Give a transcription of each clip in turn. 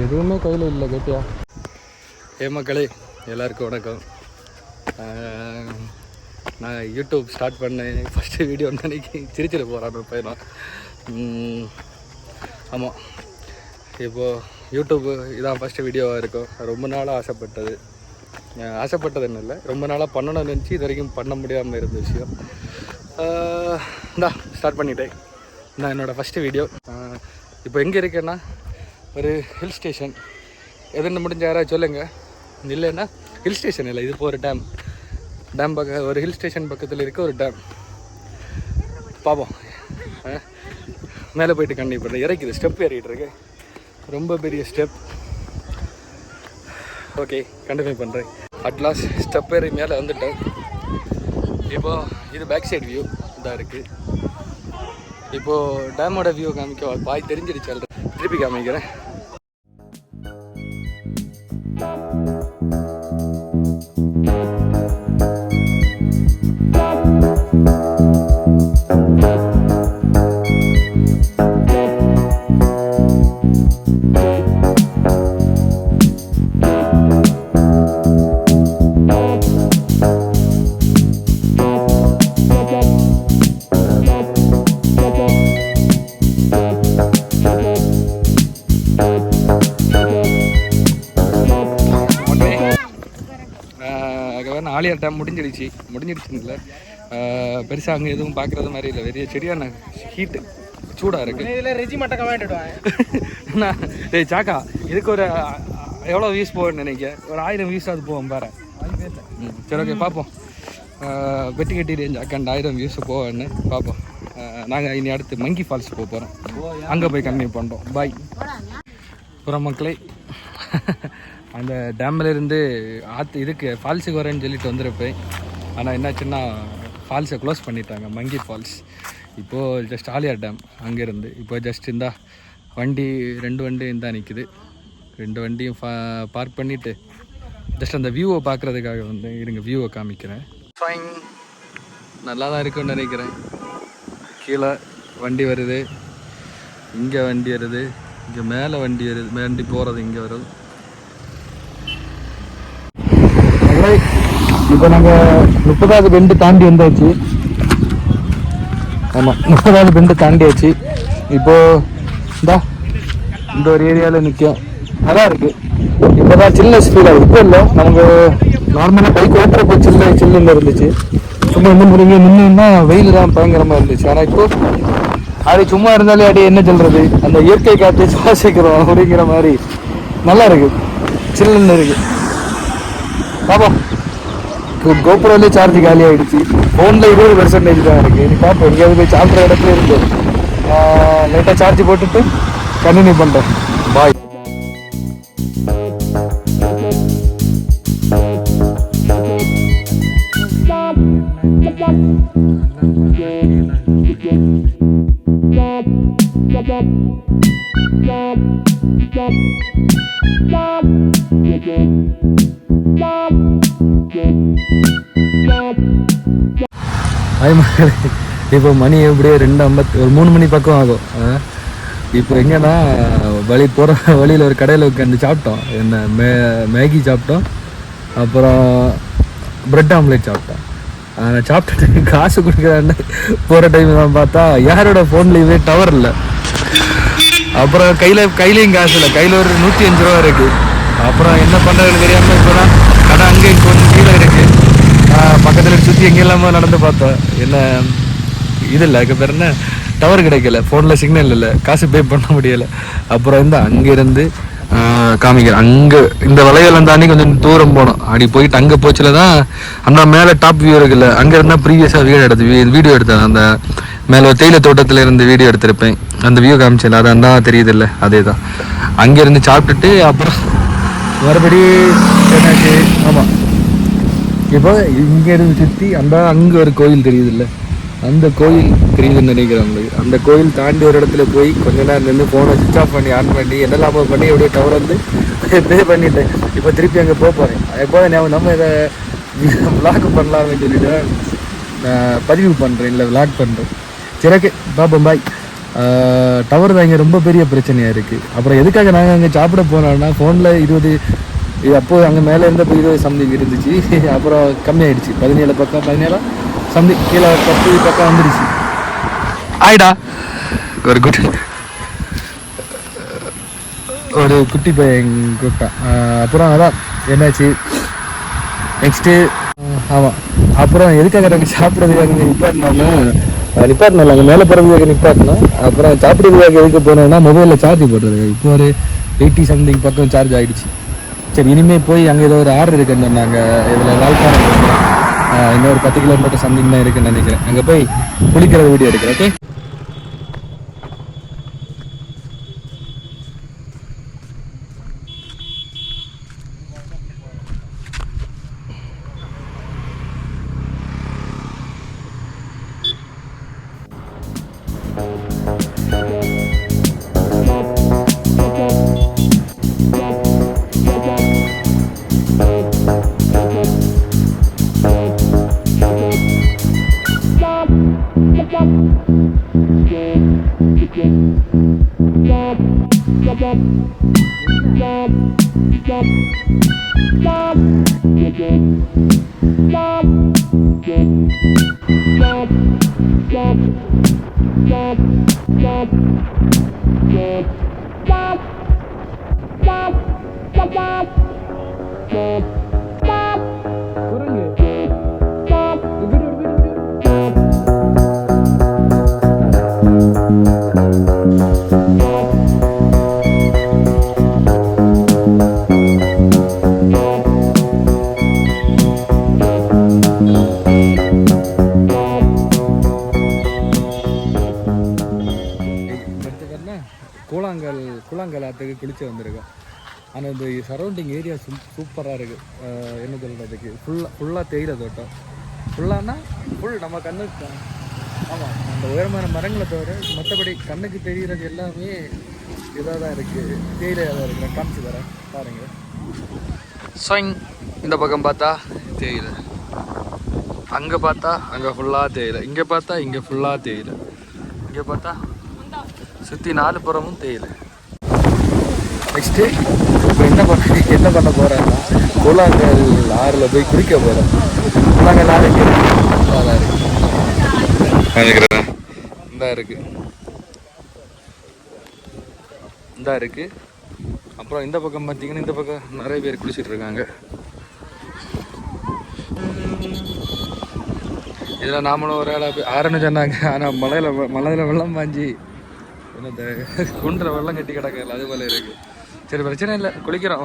எதுவுமே கையில் இல்லை கேட்டியா? மக்களே எல்லாருக்கும் வணக்கம். நான் யூடியூப் ஸ்டார்ட் பண்ணேன் ஃபஸ்ட்டு வீடியோ அன்றைக்கி சிரிச்சிட போகிறான்னு பையனும். ஆமாம், இப்போது யூடியூப்பு இதான் ஃபஸ்ட்டு வீடியோவாக இருக்கும். ரொம்ப நாளாக ஆசைப்பட்டதுன்னு இல்லை, ரொம்ப நாளாக பண்ணணும்னு நினச்சி இது வரைக்கும் பண்ண முடியாமல் இருந்த விஷயம். இந்தா ஸ்டார்ட் பண்ணிட்டேன். நான் என்னோடய ஃபஸ்ட்டு வீடியோ. இப்போ எங்கே இருக்கேன்னா ஒரு ஹில் ஸ்டேஷன். எதுன்னு முடிஞ்ச யாராவது சொல்லுங்கள். இல்லைன்னா ஹில் ஸ்டேஷன் இல்லை, இது இப்போ ஒரு டேம் பக்கம், ஒரு ஹில் ஸ்டேஷன் பக்கத்தில் இருக்க ஒரு டேம். பார்ப்போம். மேலே போயிட்டு கண்டிப்பாக பண்ணுறேன். இறக்குது, ஸ்டெப் ஏறிக்கிட்டு இருக்கு, ரொம்ப பெரிய ஸ்டெப். ஓகே, கண்டினியூ பண்ணுறேன். அட்லாஸ்ட் ஸ்டெப் ஏறி மேலே வந்துட்டேன். இப்போது இது பேக் சைடு வியூ இதாக இருக்குது. இப்போது டேமோட வியூ காமிக்க பாய் தெரிஞ்சிடுச்சு, திருப்பி காமிக்கிறேன். ஆலியார் டேம் முடிஞ்சிடுச்சுங்கள. பெருசாக அங்கே எதுவும் பார்க்குறது மாதிரி இல்லை. பெரிய சரியான ஹீட்டு, சூடாக இருக்குது. ஏய் சாக்கா, இதுக்கு ஒரு எவ்வளோ வியூஸ் போகுன்னு நினைக்க? ஒரு 1000 வியூஸ் அது போவோம் பாரு. சரி, ஓகே பார்ப்போம். வெட்டி கட்டி ரேஞ்ச் அக்கண்ட் 1000 வியூஸ் போவேன்னு பார்ப்போம். நாங்கள் இனி அடுத்து மங்கி ஃபால்ஸ் போகிறோம். அங்கே போய் கண்டினியூ பண்ணுறோம். பாய். அப்புறம் மக்களே, அந்த டேமில் இருந்து இதுக்கு ஃபால்ஸுக்கு வரேன்னு சொல்லிட்டு வந்துருப்பேன். ஆனால் என்னாச்சுன்னா ஃபால்ஸை க்ளோஸ் பண்ணிட்டாங்க, மங்கி ஃபால்ஸ். இப்போது ஜஸ்ட் ஆலியார் டேம் அங்கேருந்து இப்போ ஜஸ்ட் இந்த வண்டி 2 வண்டியும் தான் நிற்குது. 2 வண்டியும் பார்க் பண்ணிவிட்டு ஜஸ்ட் அந்த வியூவை பார்க்குறதுக்காக வந்து இருங்க வியூவை காமிக்கிறேன். ஃபைன், நல்லா தான் இருக்குன்னு நினைக்கிறேன். கீழே வண்டி வருது, இங்கே வண்டி வருது, இங்கே மேலே வண்டி போகிறது இங்கே வருது. இப்போ நாங்கள் 30வது பெண்டு தாண்டி வந்தாச்சு. ஆமாம், 30வது பெண்டு தாண்டியாச்சு. இப்போது இந்த ஒரு ஏரியாவில் நிற்கும், நல்லா இருக்குது. இப்போ தான் சில்னஸ் ஃபீல் ஆகுது. இப்போ இல்லை, நமக்கு நார்மலாக பைக் ஓட்டுறப்போ சில்லுன்னு இருந்துச்சு. சும்மா இந்த முறைங்க நின்றுன்னா வெயில் தான் பயங்கரமாக இருந்துச்சு. ஆனால் இப்போது அது சும்மா இருந்தாலே அப்படியே என்ன சொல்கிறது, அந்த இயற்கை காற்றை சுவாசிக்கிறோம் அப்படிங்கிற மாதிரி நல்லா இருக்குது, சில்லுன்னு இருக்குது. பாப்போம். கோபுரோலே சார்ஜ் காலி ஆகிடுச்சு. ஃபோனில் 20% தான் இருக்குது. இனி பார்ப்போம், எங்கேயாவது போய் சாப்பிட்ற இடத்துல இருக்கு லைட்டாக சார்ஜ் போட்டுட்டு கண்டினியூ பண்ணுறேன். பாய். இப்போ மணி எப்படியே 2:50, ஒரு 3 மணி பக்கம் ஆகும். இப்போ எங்கன்னா போகிற வழியில் ஒரு கடையில் உட்காந்து சாப்பிட்டோம். என்ன மேகி சாப்பிட்டோம், அப்புறம் ப்ரெட் ஆம்லேட் சாப்பிட்டோம். சாப்பிட்டுட்டு காசு கொடுக்குறான்னு போகிற டைம் தான் பார்த்தா யாரோட ஃபோன்லேயுமே டவர் இல்லை. அப்புறம் கையிலையும் காசு இல்லை, கையில் ஒரு 105 ரூபா இருக்குது. அப்புறம் என்ன பண்ணுறதுன்னு தெரியாமல் இப்போ தான் கடை அங்கே கொஞ்சம் கீழே இருக்குது. பக்கத்தில் சுற்றி எங்கெல்லாமோ நடந்து பார்த்தோம். என்ன இது இல்லை, அதுக்கு பேர் என்ன, டவர் கிடைக்கல, ஃபோனில் சிக்னல் இல்லை, காசு பே பண்ண முடியலை. அப்புறம் அங்கேருந்து காமிக்கிறேன். அங்கே இந்த வளையெல்லாம் தாண்டி கொஞ்சம் தூரம் போனோம். அப்படி போயிட்டு அங்கே போச்சுல தான் அந்த மேலே டாப் வியூ இருக்குல்ல, அங்கே இருந்தால் ப்ரீவியஸாக வீடியோ எடுத்தேன். அந்த மேலே தேயிலை தோட்டத்தில் இருந்து வீடியோ எடுத்திருப்பேன். அந்த வியூ காமிச்சல, அதான் தான் தெரியுது இல்லை, அதே தான். அங்கேருந்து சாப்பிட்டுட்டு அப்புறம் மறுபடி என்னாச்சு, ஆமாம் இப்போ இங்கேருந்து சுற்றி அங்கே ஒரு கோயில் தெரியுது இல்லை, அந்த கோயில் தெரியுதுன்னு நினைக்கிறேன் உங்களுக்கு. அந்த கோயில் தாண்டி ஒரு இடத்துல போய் கொஞ்ச நேரம் நின்று ஃபோனை சுவிச் ஆஃப் பண்ணி ஆன் பண்ணி என்னெல்லாம் பண்ணி எப்படியே டவர் பே பண்ணிட்டேன். இப்போ திருப்பி அங்கே போகிறேன். எப்போது நம்ம இதை விளாக் பண்ணலாம்னு சொல்லிட்டு நான் பதிவு பண்ணுறேன், இல்லை விளாக் பண்ணுறேன். சரி, பாப்போம், பாய். டவர் தான் இங்கே ரொம்ப பெரிய பிரச்சனையாக இருக்குது. அப்புறம் எதுக்காக நாங்கள் அங்கே சாப்பிட போனோம்னா ஃபோனில் 20 அப்போது அங்கே மேலே இருந்தப்போ 20 சம்திங் இருந்துச்சு. அப்புறம் கம்மியாயிடுச்சு, 17 பக்கம் 17 சம்திங் கீழே 10 பக்கம் வந்துடுச்சு. ஆயிடா ஒரு குட்டி பையன் கூப்பிட்டான். அப்புறம் அதான் என்னாச்சு நெக்ஸ்ட்டு, ஆமாம். அப்புறம் எதுக்காக நாங்கள் சாப்பிட்றதுக்காக நிப்பாட்டினால அங்கே மேலே போகிறதுக்காக நிப்பாட்டினா. அப்புறம் சாப்பிட்றதுக்காக எதுக்கு போனோம்னா மொபைலில் சார்ஜ் போடுறது. இப்போ ஒரு 80 சம்திங் பக்கம் சார்ஜ் ஆகிடுச்சு. சரி, இனிமேல் போய் அங்கே ஏதோ ஒரு ஆர்டர் இருக்குன்னு சொன்னாங்க. இதில் வாழ்க்கான இன்னொரு 10 கிலோமீட்டர் சம்திங் தான் இருக்குன்னு நினைக்கிறேன். அங்கே போய் குளிக்கிற வீடியோ எடுக்கிறேன். ஓகே, கூழாங்கலாத்துக்கு குளிச்சு வந்திருக்கோம். ஆனால் இந்த சரௌண்டிங் ஏரியா சூப்பராக இருக்குது. என்ன சொல்கிறதுக்கு, ஃபுல்லாக தேயிலை தோட்டம். ஃபுல்லானா ஃபுல் நம்ம கண்ணுக்கு, ஆமாம், அந்த உயரமான மரங்களை தவிர மற்றபடி கண்ணுக்கு தெரிகிறது எல்லாமே இதாக தான் இருக்குது, தேயிலையாக தான் இருக்குது. காமிச்சு தரேன் பாருங்கள். ஸ்வைங் இந்த பக்கம் பார்த்தா தேயிலை, அங்கே பார்த்தா அங்கே ஃபுல்லாக தேயிலை, இங்கே பார்த்தா இங்கே ஃபுல்லாக தேயிலை, இங்கே பார்த்தா சுற்றி 4 புறமும் தேயிலை. நெக்ஸ்ட்டு இப்போ என்ன பண்ண போகிறேன்னா கூழாங்கல் ஆறில் போய் குளிக்க போகிறேன். கூழாங்கல் ஆறு அதான் இருக்குது, இந்தா இருக்குது. அப்புறம் இந்த பக்கம் பார்த்தீங்கன்னா இந்த பக்கம் நிறைய பேர் குளிச்சுட்டு இருக்காங்க. இதில் நாமளும் ஒரு ஆளாக ஆறுன்னு சொன்னாங்க. ஆனால் மலையில் வெள்ளம் பாஞ்சி என்னது குன்ற வெள்ளம் கட்டி கிடக்கல, அது போல இருக்குது. சரி, பிரச்சனை இல்லை, குளிக்கிறோம்.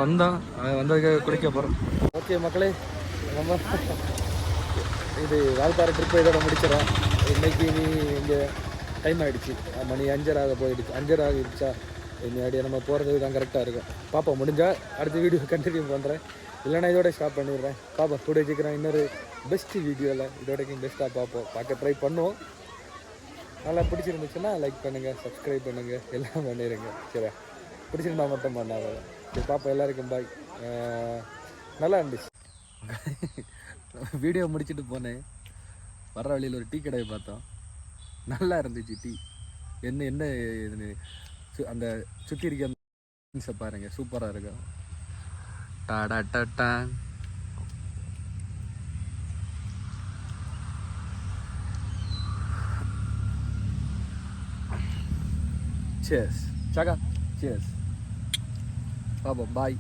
வந்ததுக்கு குளிக்க போகிறோம். ஓகே மக்களே, நம்ம இது வால்பாறை ட்ரிப்பை இதோட முடிச்சிடறோம். இன்றைக்கி இங்கே டைம் ஆகிடுச்சு, மணி 5:30 போயிடுச்சு. 5:30 ஆகிடுச்சா, இன்னைக்கு நம்ம போகிறதுக்கு தான் கரெக்டாக இருக்கும். பார்ப்போம், முடிஞ்சால் அடுத்த வீடியோ கண்டினியூ பண்ணுறேன், இல்லைனா இதோட ஸ்டாப் பண்ணிடுறேன். பார்ப்போம், கூட வச்சுக்கிறேன். இன்னொரு பெஸ்ட்டு வீடியோவில் இதோடைக்கும் பெஸ்ட்டாக பார்க்க ட்ரை பண்ணுவோம். நல்லா பிடிச்சிருந்துச்சுன்னா லைக் பண்ணுங்கள், சப்ஸ்கிரைப் பண்ணுங்கள், எல்லாம் பண்ணிடுங்க. சரி, பிடிச்சிருந்தா மட்டும் பண்ணாத. சரி, பார்ப்போம். எல்லாருக்கும் பாய். நல்லா இருந்துச்சு. வீடியோ முடிச்சுட்டு போனேன், வர்ற வழியில் ஒரு டீ கடையை பார்த்தோம். நல்லா இருந்துச்சு டீ. என்ன அந்த சுற்றி இருக்க பாருங்கள், சூப்பராக இருக்கும். டாடா டாட்டா. சேர்ஸ் சாக்கா சேர்ஸ் பாப்போம் பாய்